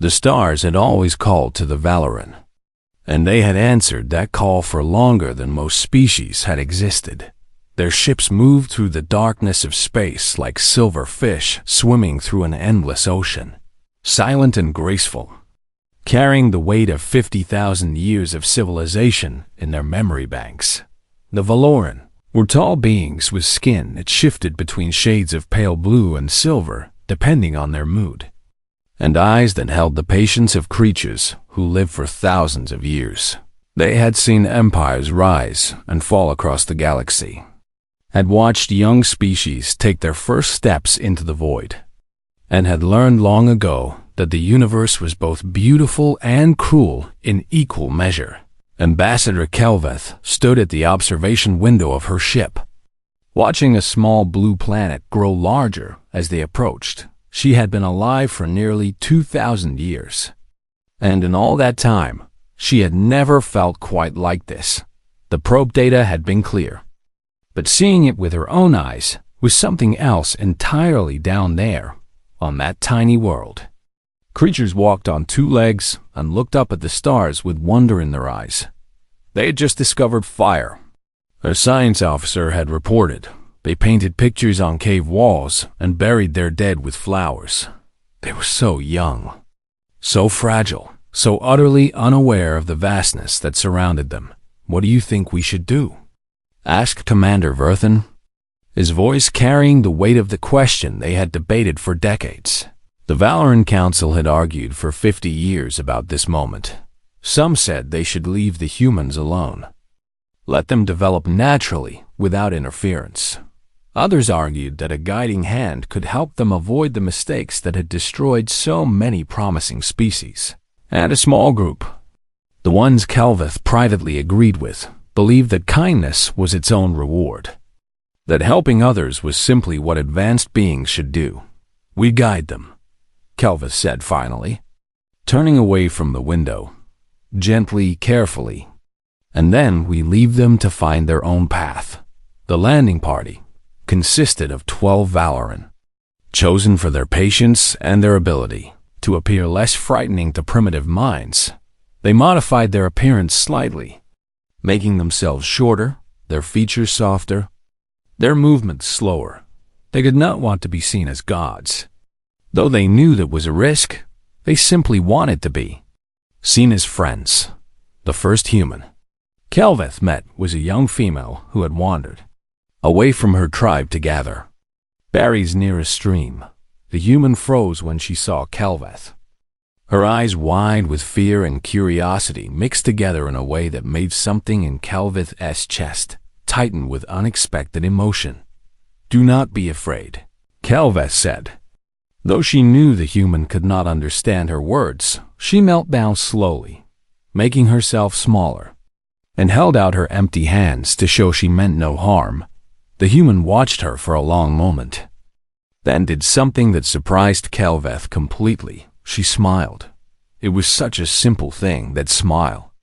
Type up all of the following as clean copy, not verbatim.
The stars had always called to the Valoran, and they had answered that call for longer than most species had existed. Their ships moved through the darkness of space like silver fish swimming through an endless ocean, silent and graceful, carrying the weight of 50,000 years of civilization in their memory banks. The Valoran were tall beings with skin that shifted between shades of pale blue and silver depending on their mood, and eyes that held the patience of creatures who lived for thousands of years. They had seen empires rise and fall across the galaxy, had watched young species take their first steps into the void, and had learned long ago that the universe was both beautiful and cruel in equal measure. Ambassador Kelveth stood at the observation window of her ship, watching a small blue planet grow larger as they approached. She had been alive for nearly 2,000 years, and in all that time, she had never felt quite like this. The probe data had been clear, but seeing it with her own eyes was something else entirely down there on that tiny world. Creatures walked on two legs and looked up at the stars with wonder in their eyes. They had just discovered fire. A science officer had reported. They painted pictures on cave walls and buried their dead with flowers. They were so young, so fragile, so utterly unaware of the vastness that surrounded them. "What do you think we should do?" asked Commander Verthen, his voice carrying the weight of the question they had debated for decades. The Valoran Council had argued for 50 years about this moment. Some said they should leave the humans alone, let them develop naturally without interference. Others argued that a guiding hand could help them avoid the mistakes that had destroyed so many promising species. And a small group, the ones Kelveth privately agreed with, believed that kindness was its own reward, that helping others was simply what advanced beings should do. "We guide them," Kelveth said finally, turning away from the window, gently, carefully. "And then we leave them to find their own path." The landing party consisted of 12 Valoran, chosen for their patience and their ability to appear less frightening to primitive minds. They modified their appearance slightly, making themselves shorter, their features softer, their movements slower. They did not want to be seen as gods. Though they knew that was a risk, they simply wanted to be seen as friends. The first human Kelveth met was a young female who had wandered away from her tribe to gather berries near a stream. The human froze when she saw Kelveth, her eyes wide with fear and curiosity mixed together in a way that made something in Kelveth's chest tighten with unexpected emotion. "Do not be afraid," Kelveth said. Though she knew the human could not understand her words, she knelt down slowly, making herself smaller, and held out her empty hands to show she meant no harm. The human watched her for a long moment, then did something that surprised Kelveth completely. She smiled. It was such a simple thing, that smile,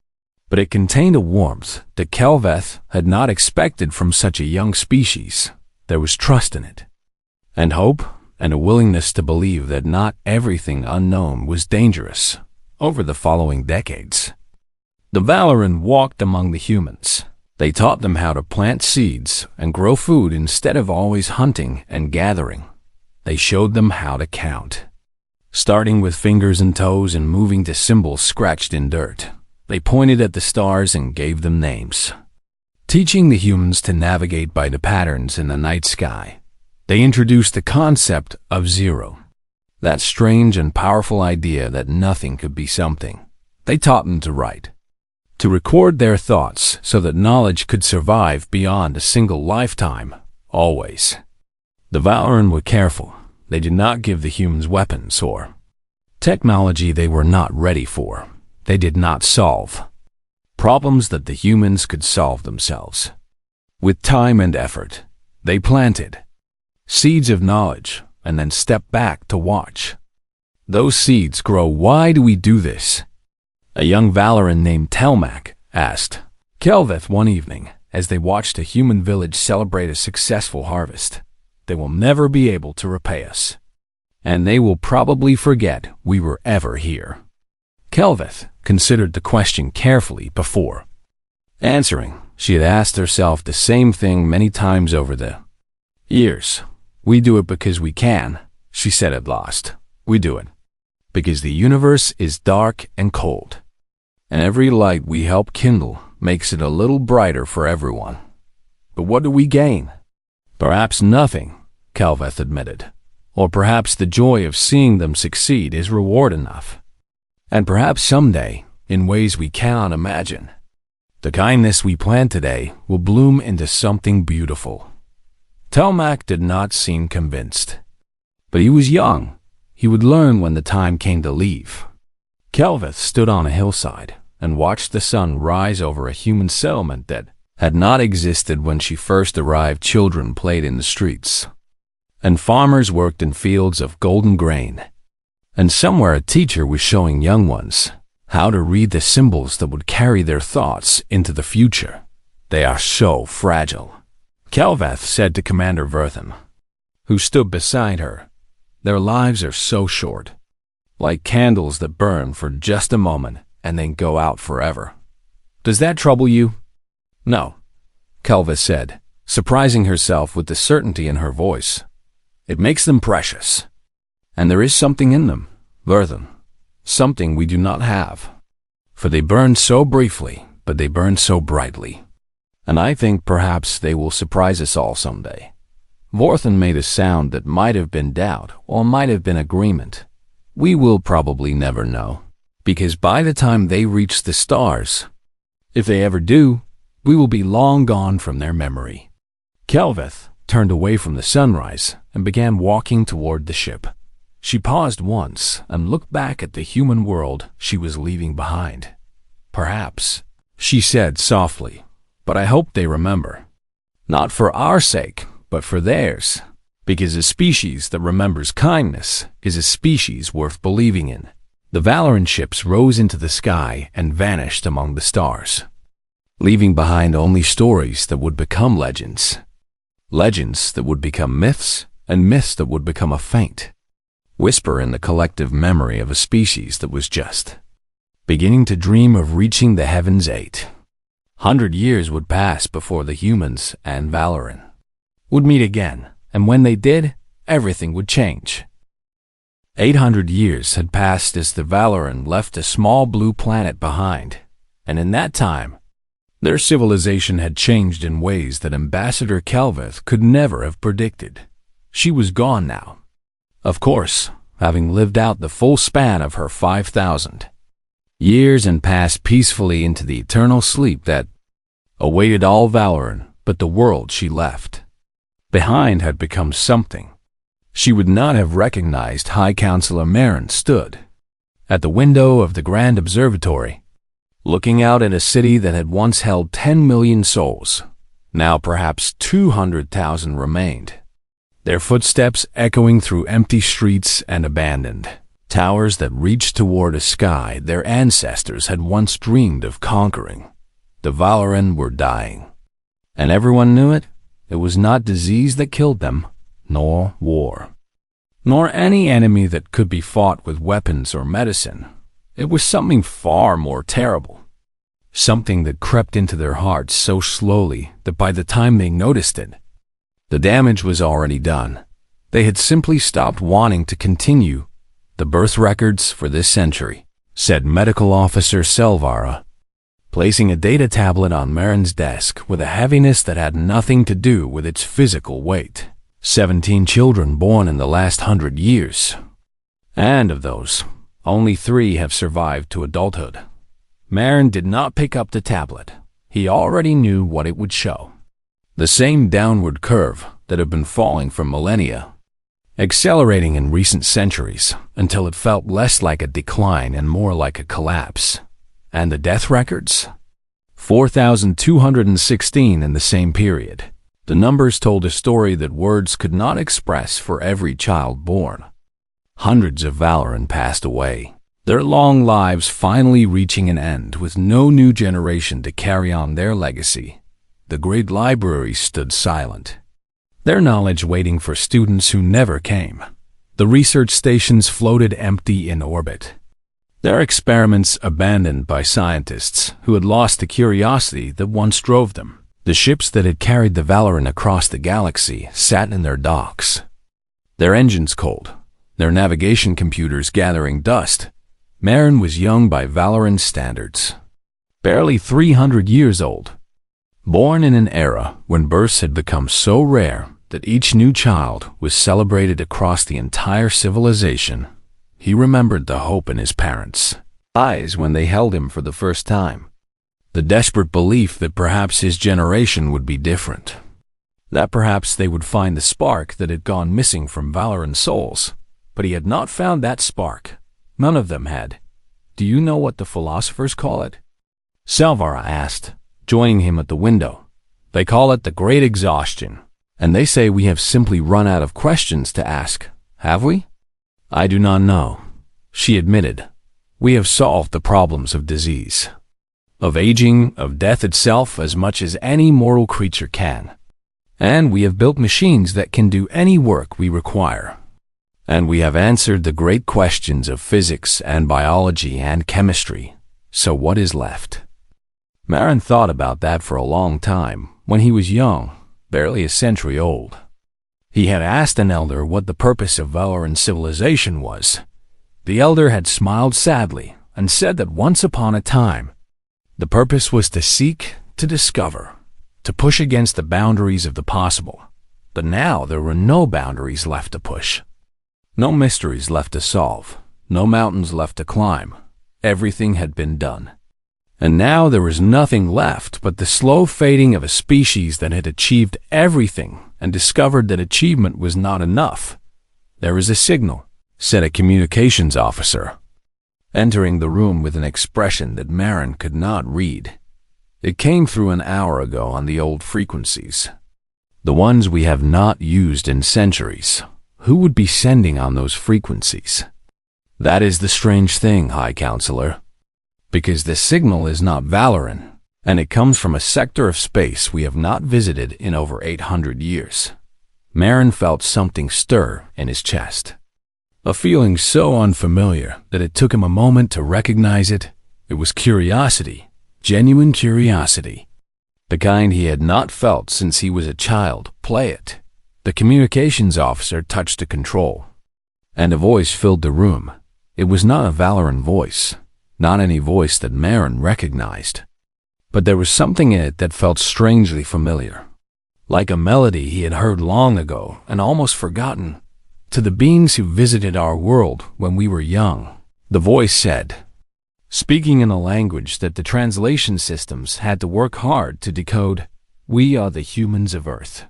but it contained a warmth that Kelveth had not expected from such a young species. There was trust in it, and hope, and a willingness to believe that not everything unknown was dangerous. Over the following decades, the Valoran walked among the humans. They taught them how to plant seeds and grow food instead of always hunting and gathering. They showed them how to count, starting with fingers and toes and moving to symbols scratched in dirt. They pointed at the stars and gave them names, teaching the humans to navigate by the patterns in the night sky. They introduced the concept of zero, that strange and powerful idea that nothing could be something. They taught them to write, to record their thoughts so that knowledge could survive beyond a single lifetime, always. The Valoran were careful. They did not give the humans weapons or technology they were not ready for. They did not solve problems that the humans could solve themselves. With time and effort, they planted seeds of knowledge and then stepped back to watch those seeds grow. "Why do we do this?" a young Valoran named Telmac asked Kelveth one evening as they watched a human village celebrate a successful harvest. "They will never be able to repay us," and they will probably forget we were ever here. Kelveth considered the question carefully before answering. She had asked herself the same thing many times over the years. We do it because we can, she said at last. We do it because the universe is dark and cold, and every light we help kindle makes it a little brighter for everyone. But what do we gain? Perhaps nothing, Kelveth admitted. Or perhaps the joy of seeing them succeed is reward enough. And perhaps someday, in ways we cannot imagine, the kindness we plant today will bloom into something beautiful. Telmac did not seem convinced. But he was young. He would learn when the time came to leave. Kelveth stood on a hillside and watched the sun rise over a human settlement that had not existed when she first arrived. Children played in the streets, and farmers worked in fields of golden grain. And somewhere a teacher was showing young ones how to read the symbols that would carry their thoughts into the future. They are so fragile, Kelveth said to Commander Vertham, who stood beside her. Their lives are so short, like candles that burn for just a moment and then go out forever. Does that trouble you? No, Kelveth said, surprising herself with the certainty in her voice. It makes them precious. And there is something in them, Vertham, something we do not have. For they burn so briefly, but they burn so brightly. And I think perhaps they will surprise us all someday. Vorthan made a sound that might have been doubt or might have been agreement. We will probably never know, because by the time they reach the stars, if they ever do, we will be long gone from their memory. Kelveth turned away from the sunrise and began walking toward the ship. She paused once and looked back at the human world she was leaving behind. Perhaps, she said softly, but I hope they remember. Not for our sake, but for theirs, because a species that remembers kindness is a species worth believing in. The Valorant ships rose into the sky and vanished among the stars, leaving behind only stories that would become legends. Legends that would become myths, and myths that would become a faint whisper in the collective memory of a species that was just beginning to dream of reaching the heavens. 800 years would pass before the humans and Valoran would meet again, and when they did, everything would change. 800 years had passed as the Valoran left a small blue planet behind, and in that time, their civilization had changed in ways that Ambassador Kelveth could never have predicted. She was gone now, of course, having lived out the full span of her 5,000 years and passed peacefully into the eternal sleep that awaited all Valoran, but the world she left behind had become something she would not have recognized. High Counselor Marin stood at the window of the Grand Observatory, looking out at a city that had once held 10 million souls. Now perhaps 200,000 remained, their footsteps echoing through empty streets and abandoned towers that reached toward a sky their ancestors had once dreamed of conquering. The Valoran were dying, and everyone knew it. It was not disease that killed them, nor war, nor any enemy that could be fought with weapons or medicine. It was something far more terrible, something that crept into their hearts so slowly that by the time they noticed it, the damage was already done. They had simply stopped wanting to continue the birth records for this century, said Medical Officer Selvara, placing a data tablet on Marin's desk with a heaviness that had nothing to do with its physical weight. 17 children born in the last 100 years, and of those, only 3 have survived to adulthood. Marin did not pick up the tablet. He already knew what it would show. The same downward curve that had been falling for millennia, accelerating in recent centuries until it felt less like a decline and more like a collapse. And the death records? 4,216 in the same period. The numbers told a story that words could not express for every child born. Hundreds of Valoran passed away, their long lives finally reaching an end with no new generation to carry on their legacy. The great library stood silent, their knowledge waiting for students who never came. The research stations floated empty in orbit, their experiments abandoned by scientists who had lost the curiosity that once drove them. The ships that had carried the Valorant across the galaxy sat in their docks, their engines cold, their navigation computers gathering dust. Marin was young by Valorant standards, barely 300 years old. Born in an era when births had become so rare that each new child was celebrated across the entire civilization, he remembered the hope in his parents' eyes when they held him for the first time. The desperate belief that perhaps his generation would be different, that perhaps they would find the spark that had gone missing from Valorant souls. But he had not found that spark. None of them had. Do you know what the philosophers call it? Salvara asked, joining him at the window. They call it the Great Exhaustion, and they say we have simply run out of questions to ask. Have we? I do not know, she admitted. We have solved the problems of disease, of aging, of death itself as much as any mortal creature can. And we have built machines that can do any work we require. And we have answered the great questions of physics and biology and chemistry. So what is left? Marin thought about that for a long time when he was young, barely a century old. He had asked an elder what the purpose of Valorant civilization was. The elder had smiled sadly and said that once upon a time, the purpose was to seek, to discover, to push against the boundaries of the possible. But now there were no boundaries left to push. No mysteries left to solve, no mountains left to climb. Everything had been done. And now there was nothing left but the slow fading of a species that had achieved everything and discovered that achievement was not enough. There is a signal, said a communications officer, entering the room with an expression that Marin could not read. It came through an hour ago on the old frequencies, the ones we have not used in centuries. Who would be sending on those frequencies? That is the strange thing, High Counselor. Because the signal is not Valorant, and it comes from a sector of space we have not visited in over 800 years. Marin felt something stir in his chest. A feeling so unfamiliar that it took him a moment to recognize it. It was curiosity, genuine curiosity. The kind he had not felt since he was a child. Play it. The communications officer touched a control, and a voice filled the room. It was not a Valorant voice, not any voice that Marin recognized. But there was something in it that felt strangely familiar, like a melody he had heard long ago and almost forgotten. To the beings who visited our world when we were young, the voice said, speaking in a language that the translation systems had to work hard to decode, "We are the humans of Earth.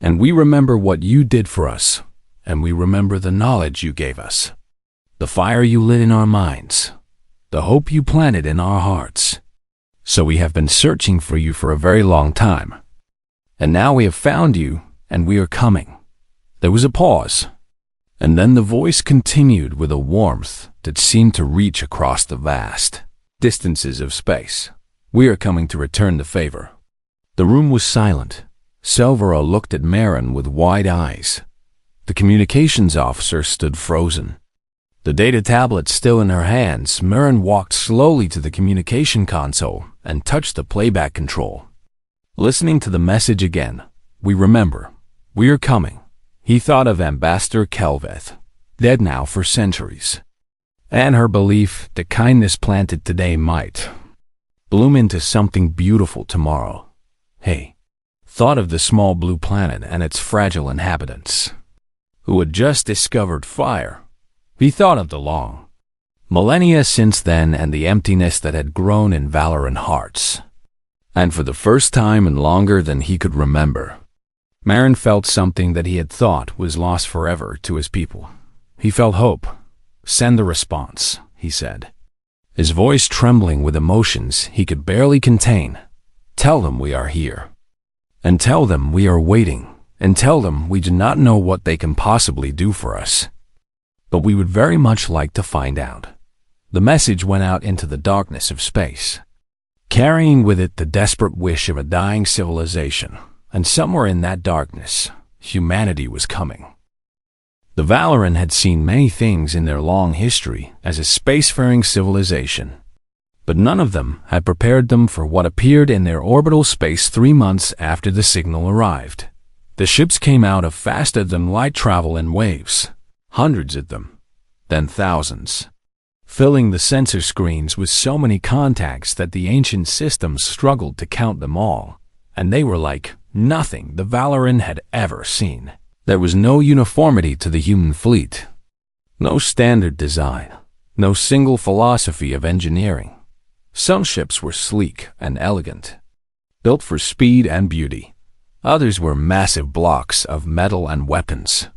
And we remember what you did for us, and we remember the knowledge you gave us, the fire you lit in our minds, the hope you planted in our hearts. So we have been searching for you for a very long time. And now we have found you, and we are coming." There was a pause, and then the voice continued with a warmth that seemed to reach across the vast distances of space. "We are coming to return the favor." The room was silent. Salvara looked at Marin with wide eyes. The communications officer stood frozen. The data tablet still in her hands, Marin walked slowly to the communication console and touched the playback control. Listening to the message again, "We remember. We are coming." He thought of Ambassador Kelveth, dead now for centuries, and her belief that kindness planted today might bloom into something beautiful tomorrow. Hey. Thought of the small blue planet and its fragile inhabitants, who had just discovered fire. He thought of the long millennia since then and the emptiness that had grown in Valorant hearts. And for the first time and longer than he could remember, Marin felt something that he had thought was lost forever to his people. He felt hope. "Send the response," he said, his voice trembling with emotions he could barely contain. "Tell them we are here. And tell them we are waiting, and tell them we do not know what they can possibly do for us. But we would very much like to find out." The message went out into the darkness of space, carrying with it the desperate wish of a dying civilization, and somewhere in that darkness, humanity was coming. The Valoran had seen many things in their long history as a spacefaring civilization, but none of them had prepared them for what appeared in their orbital space 3 months after the signal arrived. The ships came out of faster-than-light travel in waves, hundreds of them, then thousands, filling the sensor screens with so many contacts that the ancient systems struggled to count them all, and they were like nothing the Valoran had ever seen. There was no uniformity to the human fleet, no standard design, no single philosophy of engineering. Some ships were sleek and elegant, built for speed and beauty. Others were massive blocks of metal and weapons,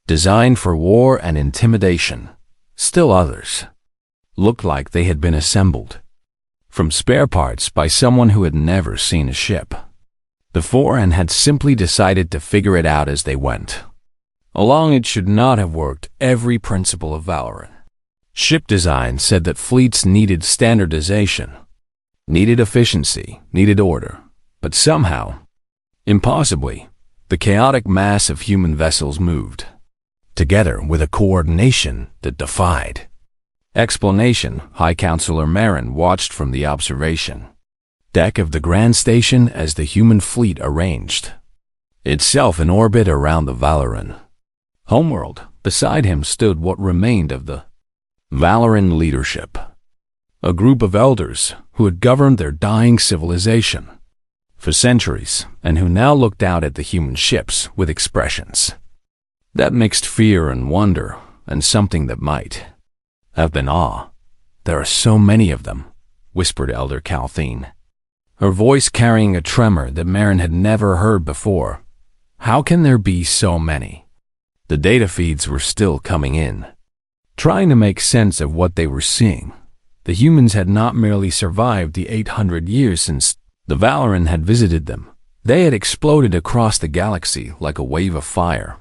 designed for war and intimidation. Still others looked like they had been assembled from spare parts by someone who had never seen a ship before and had simply decided to figure it out as they went along. It should not have worked. Every principle of Valoran ship design said that fleets needed standardization, needed efficiency, needed order, but somehow, impossibly, the chaotic mass of human vessels moved together with a coordination that defied explanation. High Counselor Marin watched from the observation deck of the Grand Station as the human fleet arranged itself in orbit around the Valoran homeworld. Beside him stood what remained of the Valoran leadership, a group of elders who had governed their dying civilization for centuries and who now looked out at the human ships with expressions that mixed fear and wonder and something that might have been awe. "There are so many of them," whispered Elder Calthine, her voice carrying a tremor that Marin had never heard before. "How can there be so many?" The data feeds were still coming in, trying to make sense of what they were seeing. The humans had not merely survived the 800 years since the Valoran had visited them. They had exploded across the galaxy like a wave of fire,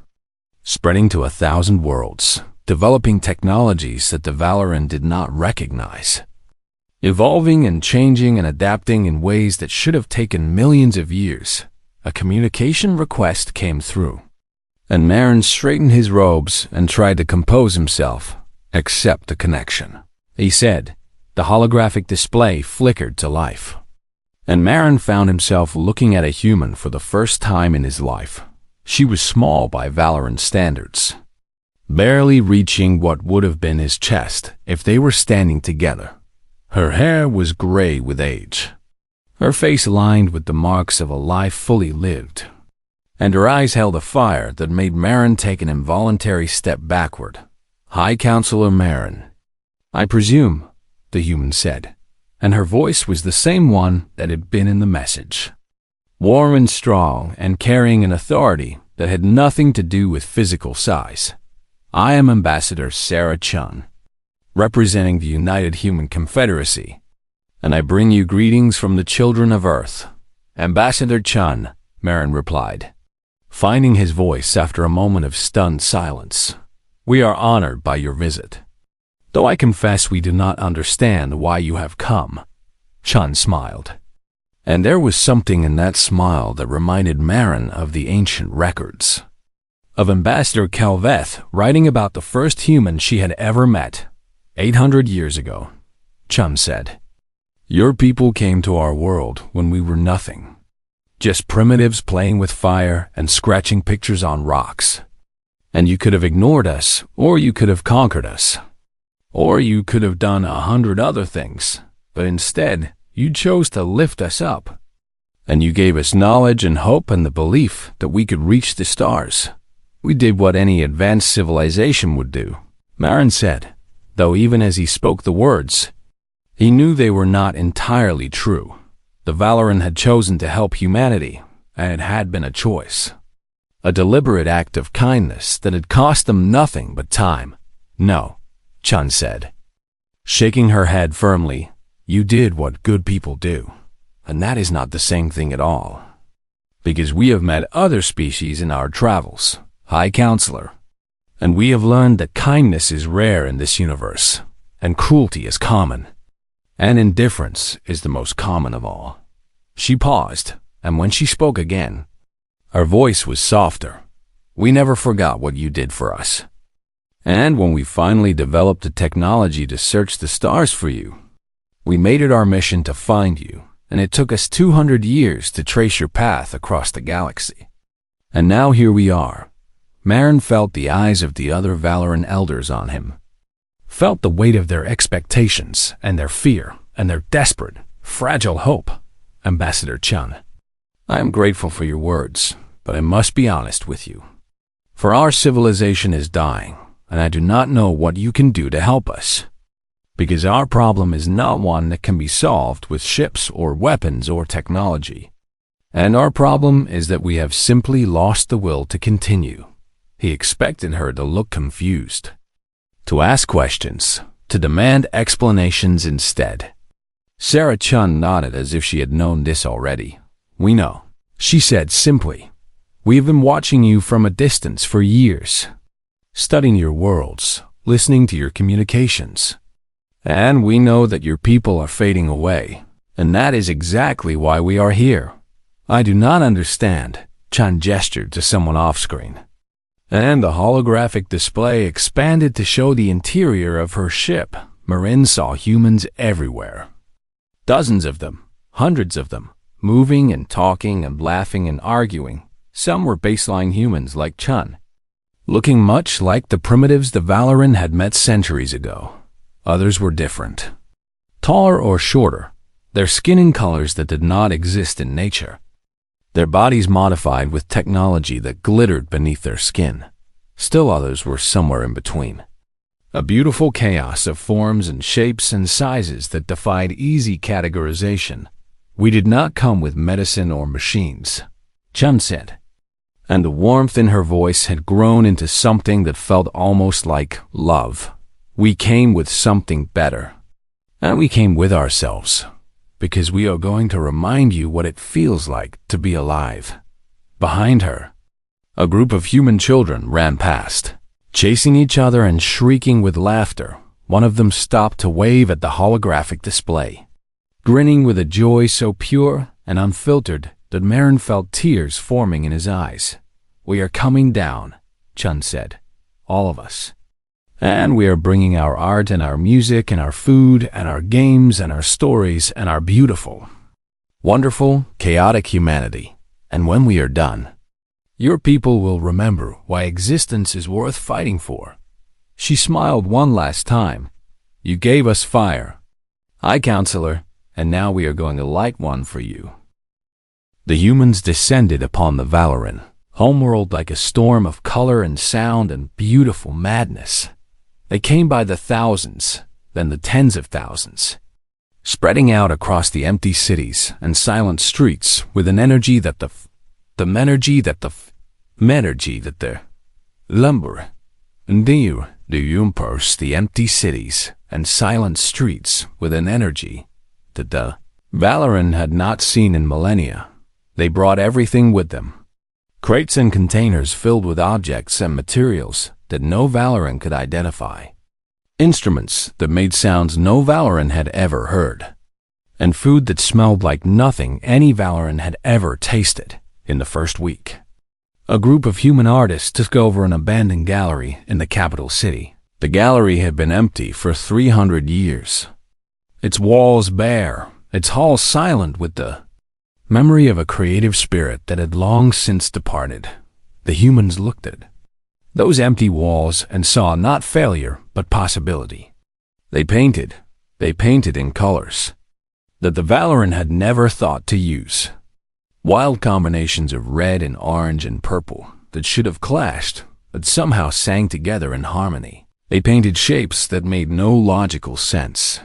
spreading to 1,000 worlds, developing technologies that the Valoran did not recognize, evolving and changing and adapting in ways that should have taken millions of years. A communication request came through, and Marin straightened his robes and tried to compose himself. "Accept the connection," he said. The holographic display flickered to life, and Marin found himself looking at a human for the first time in his life. She was small by Valoran standards, barely reaching what would have been his chest if they were standing together. Her hair was gray with age, her face lined with the marks of a life fully lived, and her eyes held a fire that made Marin take an involuntary step backward. "High Counselor Marin, I presume," the human said, and her voice was the same one that had been in the message, warm and strong and carrying an authority that had nothing to do with physical size. "I am Ambassador Sarah Chun, representing the United Human Confederacy, and I bring you greetings from the children of Earth." "Ambassador Chun," Marin replied, finding his voice after a moment of stunned silence. "We are honored by your visit, though I confess we do not understand why you have come." Chun smiled, and there was something in that smile that reminded Marin of the ancient records, of Ambassador Calveth writing about the first human she had ever met. 800 years ago, Chun said, "Your people came to our world when we were nothing, just primitives playing with fire and scratching pictures on rocks. And you could have ignored us, or you could have conquered us, or you could have done 100 other things, but instead you chose to lift us up. And you gave us knowledge and hope and the belief that we could reach the stars. We did what any advanced civilization would do," Marin said, though even as he spoke the words, he knew they were not entirely true. The Valoran had chosen to help humanity, and it had been a choice, a deliberate act of kindness that had cost them nothing but time. "No," Chun said, shaking her head firmly, "you did what good people do, and that is not the same thing at all. Because we have met other species in our travels, High Counselor, and we have learned that kindness is rare in this universe, and cruelty is common, and indifference is the most common of all." She paused, and when she spoke again, her voice was softer. We never forgot what you did for us. And when we finally developed the technology to search the stars for you, we made it our mission to find you, and it took us 200 years to trace your path across the galaxy. And now here we are. Marin felt the eyes of the other Valoran elders on him, felt the weight of their expectations and their fear and their desperate, fragile hope. Ambassador Chun, I am grateful for your words, but I must be honest with you. For our civilization is dying, and I do not know what you can do to help us. Because our problem is not one that can be solved with ships or weapons or technology. And our problem is that we have simply lost the will to continue. He expected her to look confused, to ask questions, to demand explanations instead. Sarah Chun nodded as if she had known this already. We know, she said simply. We have been watching you from a distance for years, studying your worlds, listening to your communications. And we know that your people are fading away, and that is exactly why we are here. I do not understand, Chun gestured to someone off-screen. And the holographic display expanded to show the interior of her ship. Marin saw humans everywhere. Dozens of them, hundreds of them, moving and talking and laughing and arguing. Some were baseline humans like Chun, looking much like the primitives the Valoran had met centuries ago. Others were different. Taller or shorter, their skin in colors that did not exist in nature. Their bodies modified with technology that glittered beneath their skin. Still others were somewhere in between. A beautiful chaos of forms and shapes and sizes that defied easy categorization. We did not come with medicine or machines, Chun said. And the warmth in her voice had grown into something that felt almost like love. We came with something better. And we came with ourselves, because we are going to remind you what it feels like to be alive. Behind her, a group of human children ran past, chasing each other and shrieking with laughter. One of them stopped to wave at the holographic display, grinning with a joy so pure and unfiltered that Marin felt tears forming in his eyes. We are coming down, Chun said. All of us. And we are bringing our art and our music and our food and our games and our stories and our beautiful, wonderful, chaotic humanity. And when we are done, your people will remember why existence is worth fighting for. She smiled one last time. You gave us fire, High Counselor, and now we are going to light one for you. The humans descended upon the Valoran, homeworld like a storm of color and sound and beautiful madness. They came by the thousands, then the tens of thousands, spreading out across the empty cities and silent streets with an energy that the lumber and the universe, the empty cities and silent streets with an energy that the Valoran had not seen in millennia. They brought everything with them. Crates and containers filled with objects and materials that no Valoran could identify. Instruments that made sounds no Valoran had ever heard. And food that smelled like nothing any Valoran had ever tasted in the first week. A group of human artists took over an abandoned gallery in the capital city. The gallery had been empty for 300 years. Its walls bare, its halls silent with the memory of a creative spirit that had long since departed. The humans looked at those empty walls and saw not failure, but possibility. They painted in colors that the Valoran had never thought to use. Wild combinations of red and orange and purple that should have clashed, but somehow sang together in harmony. They painted shapes that made no logical sense.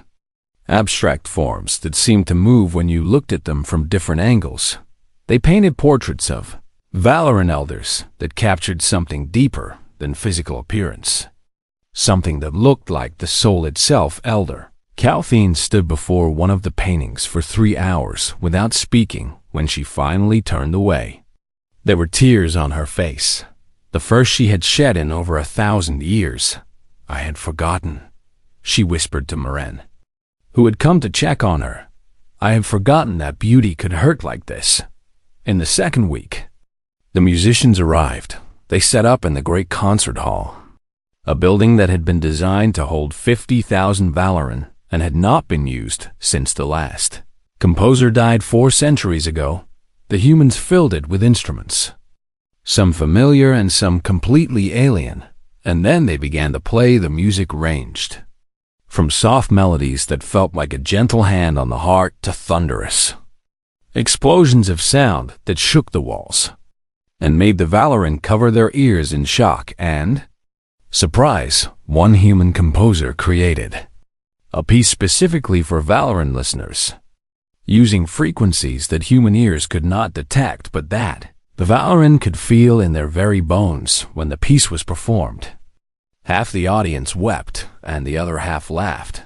Abstract forms that seemed to move when you looked at them from different angles. They painted portraits of Valoran elders that captured something deeper than physical appearance. Something that looked like the soul itself. Elder Calthine stood before one of the paintings for 3 hours without speaking when she finally turned away. There were tears on her face, the first she had shed in over 1,000 years. I had forgotten, she whispered to Marin, who had come to check on her. I had forgotten that beauty could hurt like this. In the second week, the musicians arrived, they set up in the Great Concert Hall, a building that had been designed to hold 50,000 Valoran and had not been used since the last composer died 4 centuries ago. The humans filled it with instruments, some familiar and some completely alien, and then they began to play. The music ranged from soft melodies that felt like a gentle hand on the heart to thunderous explosions of sound that shook the walls and made the Valoran cover their ears in shock and surprise. One human composer created a piece specifically for Valoran listeners, using frequencies that human ears could not detect, but that the Valoran could feel in their very bones when the piece was performed. Half the audience wept and the other half laughed,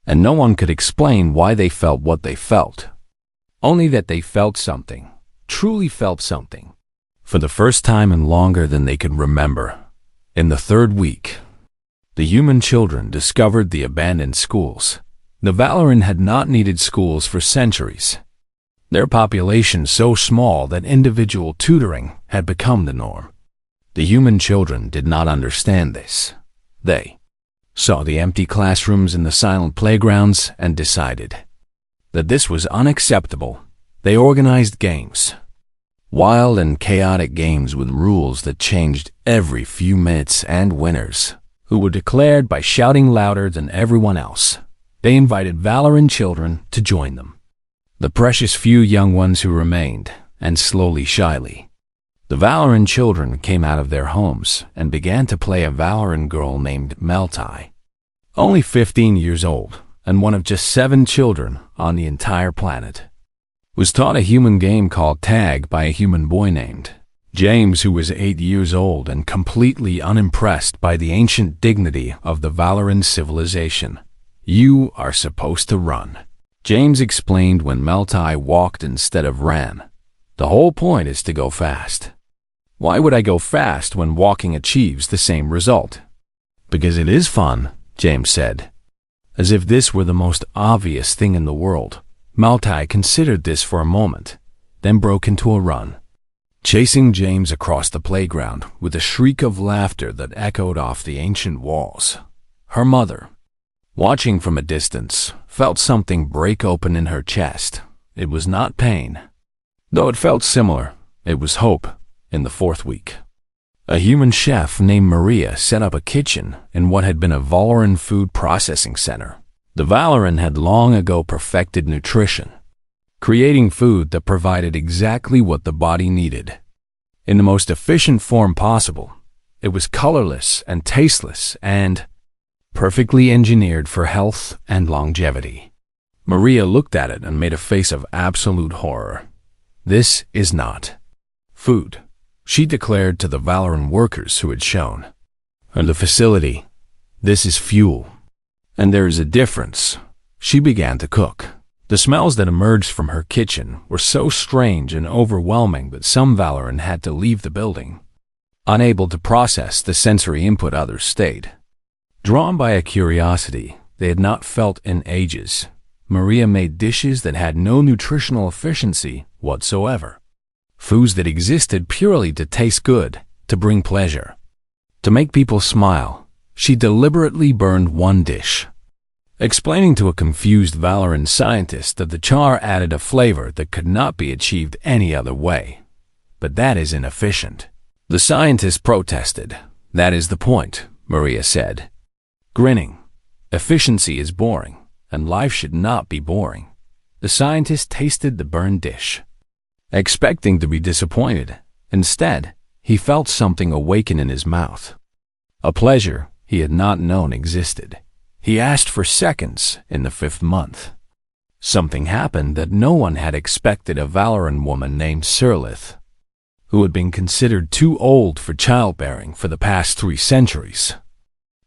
and no one could explain why they felt what they felt, only that they felt something, truly felt something, for the first time in longer than they could remember. In the 3rd week, the human children discovered the abandoned schools. The Valoran had not needed schools for centuries, their population so small that individual tutoring had become the norm. The human children did not understand this. They saw the empty classrooms and the silent playgrounds and decided that this was unacceptable. They organized games, wild and chaotic games with rules that changed every few minutes, and winners, who were declared by shouting louder than everyone else. They invited Valoran children to join them, the precious few young ones who remained, and slowly, shyly, the Valoran children came out of their homes and began to play a Valoran girl named Meltai, only 15 years old and one of just 7 children on the entire planet, was taught a human game called tag by a human boy named James, who was 8 years old and completely unimpressed by the ancient dignity of the Valoran civilization. "You are supposed to run," James explained when Meltai walked instead of ran. "The whole point is to go fast." "Why would I go fast when walking achieves the same result?" "Because it is fun," James said, as if this were the most obvious thing in the world. Meltai considered this for a moment, then broke into a run, chasing James across the playground with a shriek of laughter that echoed off the ancient walls. Her mother, watching from a distance, felt something break open in her chest. It was not pain, though it felt similar. It was hope. In the 4th week, a human chef named Maria set up a kitchen in what had been a Valoran food processing center. The Valoran had long ago perfected nutrition, creating food that provided exactly what the body needed, in the most efficient form possible. It was colorless and tasteless and perfectly engineered for health and longevity. Maria looked at it and made a face of absolute horror. "This is not food," she declared to the Valoran workers who had shown her the facility. "This is fuel. And there is a difference." She began to cook. The smells that emerged from her kitchen were so strange and overwhelming that some Valoran had to leave the building, unable to process the sensory input others stayed. Drawn by a curiosity they had not felt in ages, Maria made dishes that had no nutritional efficiency whatsoever. Foods that existed purely to taste good, to bring pleasure, to make people smile. She deliberately burned one dish, explaining to a confused Valoran scientist that the char added a flavor that could not be achieved any other way. "But that is inefficient." The scientist protested. "That is the point," Maria said, grinning. "Efficiency is boring, and life should not be boring." The scientist tasted the burned dish, expecting to be disappointed. Instead, he felt something awaken in his mouth, a pleasure he had not known existed. He asked for seconds in the 5th month. Something happened that no one had expected. A Valoran woman named Sirlith, who had been considered too old for childbearing for the past 3 centuries,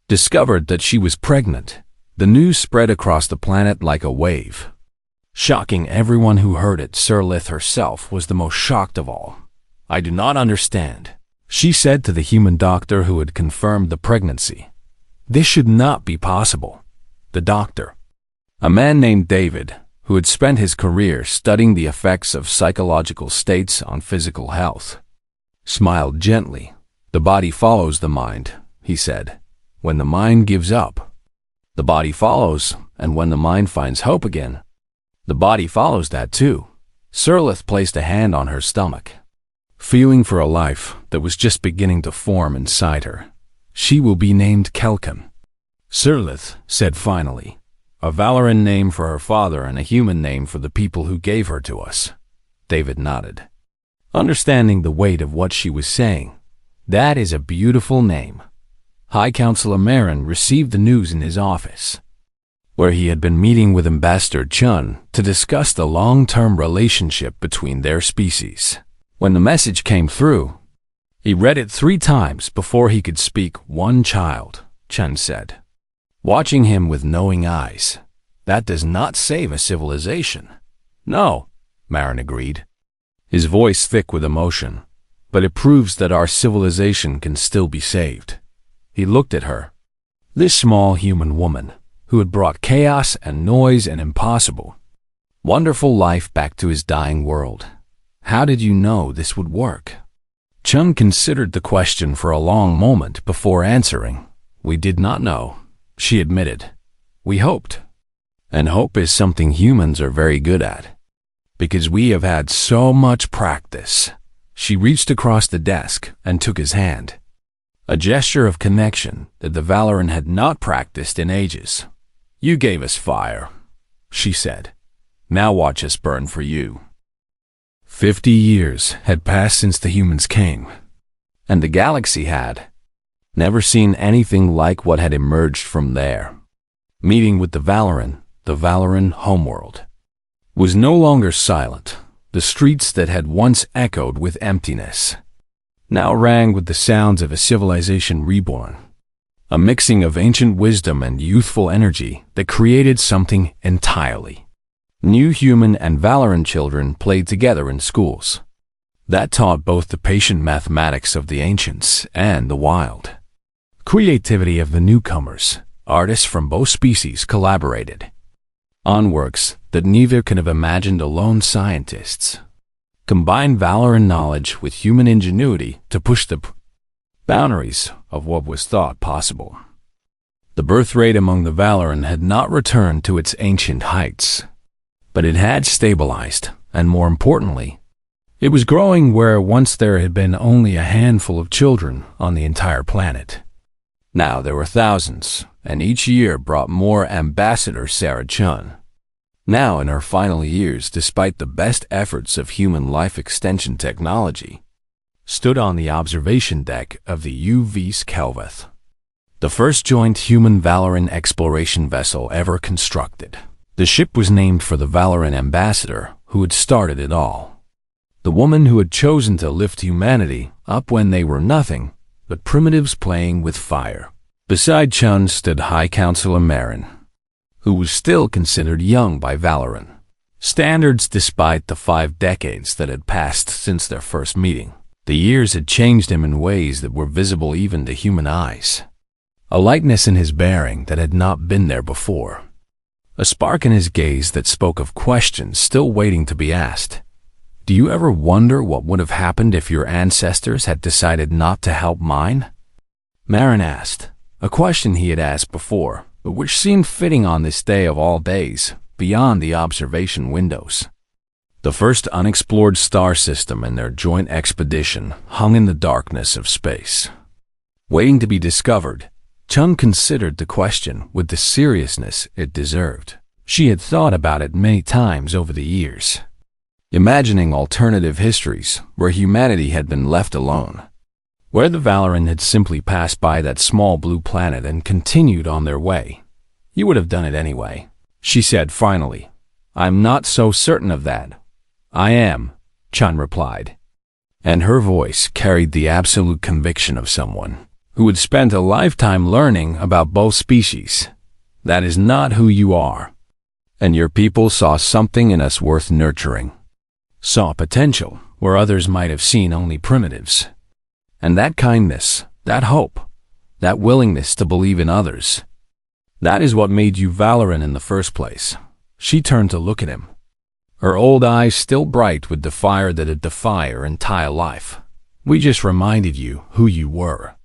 discovered that she was pregnant. The news spread across the planet like a wave, shocking everyone who heard it. Sirlith herself was the most shocked of all. "I do not understand," she said to the human doctor who had confirmed the pregnancy. "This should not be possible." The doctor, a man named David, who had spent his career studying the effects of psychological states on physical health, smiled gently. The body follows the mind, he said. When the mind gives up, the body follows, and when the mind finds hope again, the body follows that too. Sirlith placed a hand on her stomach, feeling for a life that was just beginning to form inside her. She will be named Kelkin. Sirlith said finally, a Valoran name for her father and a human name for the people who gave her to us. David nodded, understanding the weight of what she was saying. That is a beautiful name. High Counselor Marin received the news in his office, where he had been meeting with Ambassador Chun to discuss the long-term relationship between their species. When the message came through, he read it 3 times before he could speak. One child, Chun said, watching him with knowing eyes. That does not save a civilization. No, Marin agreed, his voice thick with emotion, but it proves that our civilization can still be saved. He looked at her, this small human woman, who had brought chaos and noise and impossible, wonderful life back to his dying world. How did you know this would work? Chun considered the question for a long moment before answering. We did not know, she admitted. We hoped. And hope is something humans are very good at, because we have had so much practice. She reached across the desk and took his hand, a gesture of connection that the Valoran had not practiced in ages. You gave us fire, she said. Now watch us burn for you. 50 years had passed since the humans came, and the galaxy had never seen anything like what had emerged from there. Meeting with the Valoran homeworld was no longer silent. The streets that had once echoed with emptiness now rang with the sounds of a civilization reborn, a mixing of ancient wisdom and youthful energy that created something entirely new. Human and Valoran children played together in schools that taught both the patient mathematics of the ancients and the wild creativity of the newcomers. Artists from both species collaborated on works that neither could have imagined alone. Scientists combined Valoran knowledge with human ingenuity to push the boundaries of what was thought possible. The birth rate among the Valoran had not returned to its ancient heights, but it had stabilized, and more importantly, it was growing where once there had been only a handful of children on the entire planet. Now there were thousands, and each year brought more. Ambassador Sarah Chun, now in her final years despite the best efforts of human life extension technology, stood on the observation deck of the UV Skelveth, the first joint human Valoran exploration vessel ever constructed. The ship was named for the Valoran ambassador who had started it all, the woman who had chosen to lift humanity up when they were nothing but primitives playing with fire. Beside Chun stood High Counselor Marin, who was still considered young by Valoran standards despite the 5 decades that had passed since their first meeting. The years had changed him in ways that were visible even to human eyes. A lightness in his bearing that had not been there before. A spark in his gaze that spoke of questions still waiting to be asked. Do you ever wonder what would have happened if your ancestors had decided not to help mine? Marin asked, a question he had asked before, but which seemed fitting on this day of all days, beyond the observation windows. The first unexplored star system in their joint expedition hung in the darkness of space, waiting to be discovered. Chun considered the question with the seriousness it deserved. She had thought about it many times over the years, imagining alternative histories where humanity had been left alone, where the Valoran had simply passed by that small blue planet and continued on their way. You would have done it anyway, she said finally. I'm not so certain of that. I am, Chun replied, and her voice carried the absolute conviction of someone who had spent a lifetime learning about both species. That is not who you are, and your people saw something in us worth nurturing. Saw potential where others might have seen only primitives. And that kindness, that hope, that willingness to believe in others, that is what made you Valoran in the first place. She turned to look at him, her old eyes still bright with the fire that had defied her entire life. We just reminded you who you were.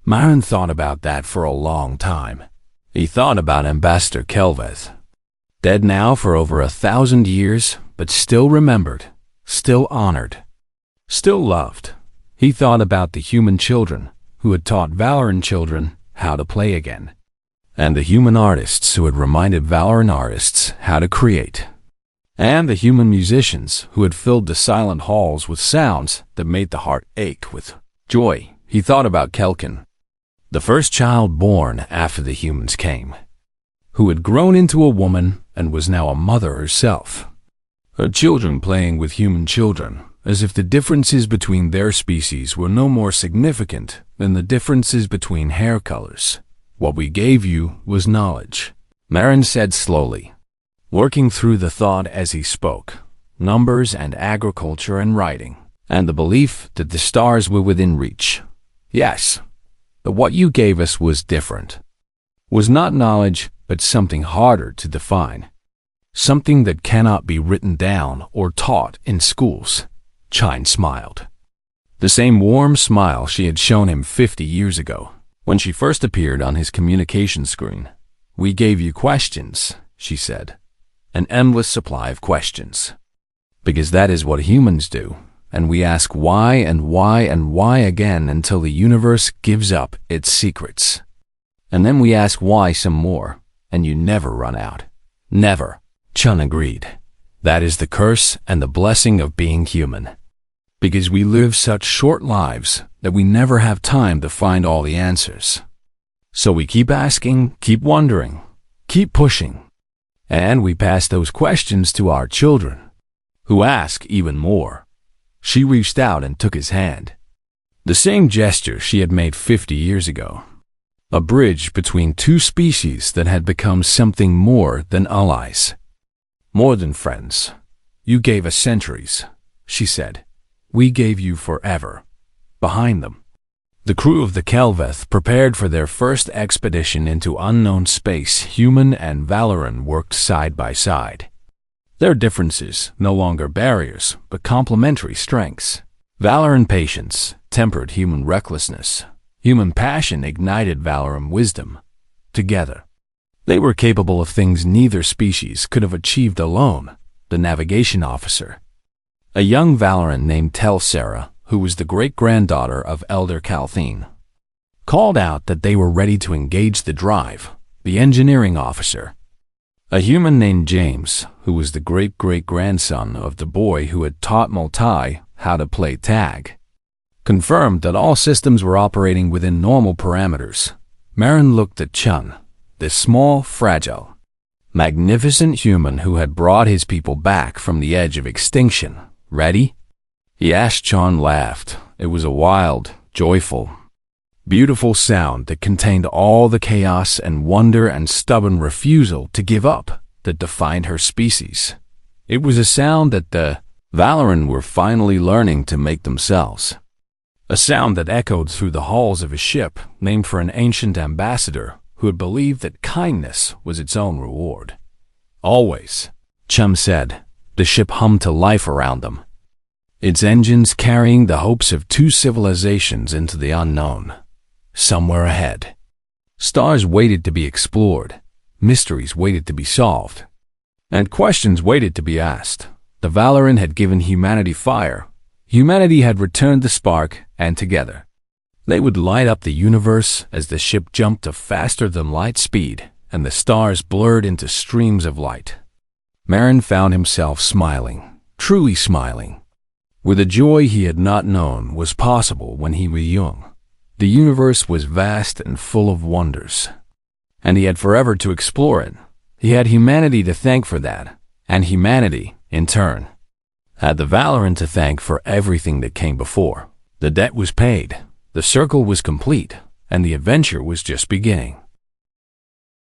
Marin thought about that for a long time. He thought about Ambassador Kelveth, dead now for over 1,000 years, but still remembered, still honored, still loved. He thought about the human children who had taught Valoran children how to play again, and the human artists who had reminded Valoran artists how to create, and the human musicians who had filled the silent halls with sounds that made the heart ache with joy. He thought about Kelkin, the first child born after the humans came, who had grown into a woman and was now a mother herself. Her children playing with human children, as if the differences between their species were no more significant than the differences between hair colors. What we gave you was knowledge, Marin said slowly, working through the thought as he spoke, numbers and agriculture and writing, and the belief that the stars were within reach. Yes, but what you gave us was different. Was not knowledge, but something harder to define. Something that cannot be written down or taught in schools. Chine smiled. The same warm smile she had shown him 50 years ago, when she first appeared on his communication screen. We gave you questions, she said. An endless supply of questions. Because that is what humans do, and we ask why and why and why again until the universe gives up its secrets. And then we ask why some more, and you never run out. Never, Chun agreed. That is the curse and the blessing of being human. Because we live such short lives that we never have time to find all the answers. So we keep asking, keep wondering, keep pushing. And we pass those questions to our children, who ask even more. She reached out and took his hand. The same gesture she had made 50 years ago. A bridge between two species that had become something more than allies. More than friends. You gave us centuries, she said. We gave you forever. Behind them, the crew of the Kelveth prepared for their first expedition into unknown space. Human and Valoran worked side by side. Their differences, no longer barriers, but complementary strengths. Valoran patience tempered human recklessness. Human passion ignited Valoran wisdom. Together, they were capable of things neither species could have achieved alone. The navigation officer, a young Valoran named Telsera, who was the great-granddaughter of Elder Calthine, called out that they were ready to engage the drive. The engineering officer, a human named James, who was the great-great-grandson of the boy who had taught Multai how to play tag, confirmed that all systems were operating within normal parameters. Marin looked at Chun, this small, fragile, magnificent human who had brought his people back from the edge of extinction. Ready? He asked. Chun laughed. It was a wild, joyful, beautiful sound that contained all the chaos and wonder and stubborn refusal to give up that defined her species. It was a sound that the Valoran were finally learning to make themselves. A sound that echoed through the halls of a ship named for an ancient ambassador who had believed that kindness was its own reward. Always, Chum said. The ship hummed to life around them, its engines carrying the hopes of two civilizations into the unknown. Somewhere ahead, stars waited to be explored, mysteries waited to be solved, and questions waited to be asked. The Valoran had given humanity fire. Humanity had returned the spark, and together, they would light up the universe as the ship jumped to faster-than-light speed, and the stars blurred into streams of light. Marin found himself smiling, truly smiling, with a joy he had not known was possible when he was young. The universe was vast and full of wonders, and he had forever to explore it. He had humanity to thank for that, and humanity, in turn, had the Valoran to thank for everything that came before. The debt was paid, the circle was complete, and the adventure was just beginning.